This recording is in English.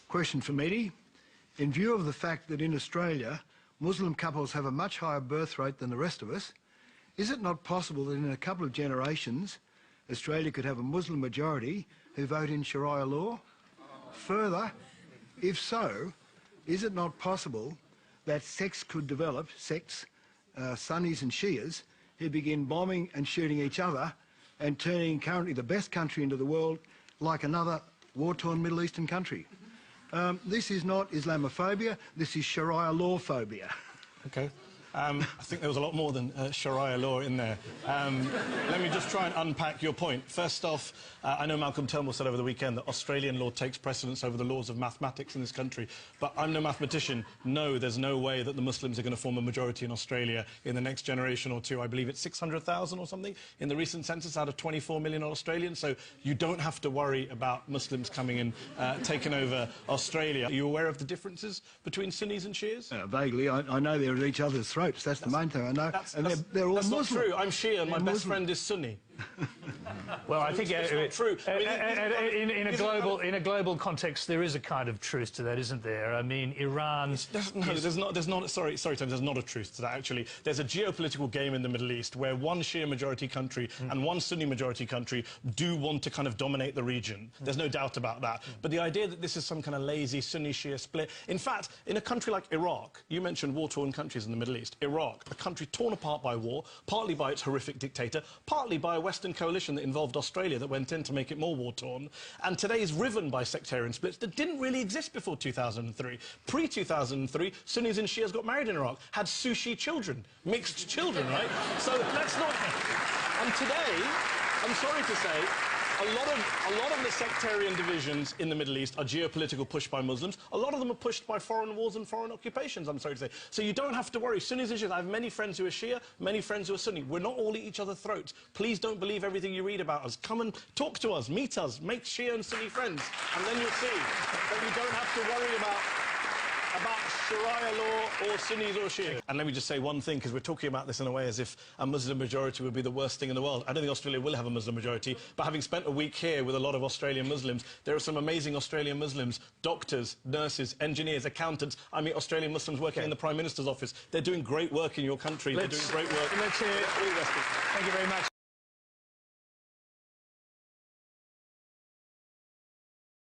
Question for Mehdi. In view of the fact that in Australia, Muslim couples have a much higher birth rate than the rest of us, is it not possible that in a couple of generations, Australia could have a Muslim majority who vote in Sharia law? Further, if so, is it not possible that sects could develop, Sunnis and Shias, who begin bombing and shooting each other and turning currently the best country into the world like another war-torn Middle Eastern country? This is not Islamophobia, this is Sharia law phobia. Okay. I think there was a lot more than Sharia law in there. Let me just try and unpack your point. First off, I know Malcolm Turnbull said over the weekend that Australian law takes precedence over the laws of mathematics in this country, but I'm no mathematician. No, there's no way that the Muslims are going to form a majority in Australia in the next generation or two. I believe it's 600,000 or something in the recent census out of 24 million Australians, so you don't have to worry about Muslims coming in, taking over Australia. Are you aware of the differences between Sunnis and Shias? Vaguely. I know they're at each other's throats. That's the main thing I know. They're all that's Muslim. Not true. I'm Shia and my best friend is Sunni. Well, I think it's not true. In a global context, there is a kind of truth to that, isn't there? I mean, Iran. There's not. Sorry, Tom. There's not a truth to that. Actually, there's a geopolitical game in the Middle East where one Shia majority country and one Sunni majority country do want to kind of dominate the region. There's no doubt about that. But the idea that this is some kind of lazy Sunni-Shia split. In fact, in a country like Iraq, you mentioned war-torn countries in the Middle East. Iraq, a country torn apart by war, partly by its horrific dictator, partly by a Western coalition that involved Australia that went in to make it more war-torn, and today is riven by sectarian splits that didn't really exist before 2003. Pre-2003, Sunnis and Shias got married in Iraq, had sushi children, mixed children, right? So let's not... And today, I'm sorry to say, a lot of the sectarian divisions in the Middle East are geopolitical push by Muslims. A lot of them are pushed by foreign wars and foreign occupations, I'm sorry to say. So you don't have to worry. Sunnis and Shias, I have many friends who are Shia, many friends who are Sunni. We're not all at each other's throats. Please don't believe everything you read about us. Come and talk to us, meet us, make Shia and Sunni friends, and then you'll see that you don't have to worry about Sharia law or Sunnis or Shia. And let me just say one thing, because we're talking about this in a way as if a Muslim majority would be the worst thing in the world. I don't think Australia will have a Muslim majority, but having spent a week here with a lot of Australian Muslims, there are some amazing Australian Muslims, doctors, nurses, engineers, accountants. I meet Australian Muslims working in the Prime Minister's office. They're doing great work in your country. They're doing great work. Let's hear it. Thank you very much.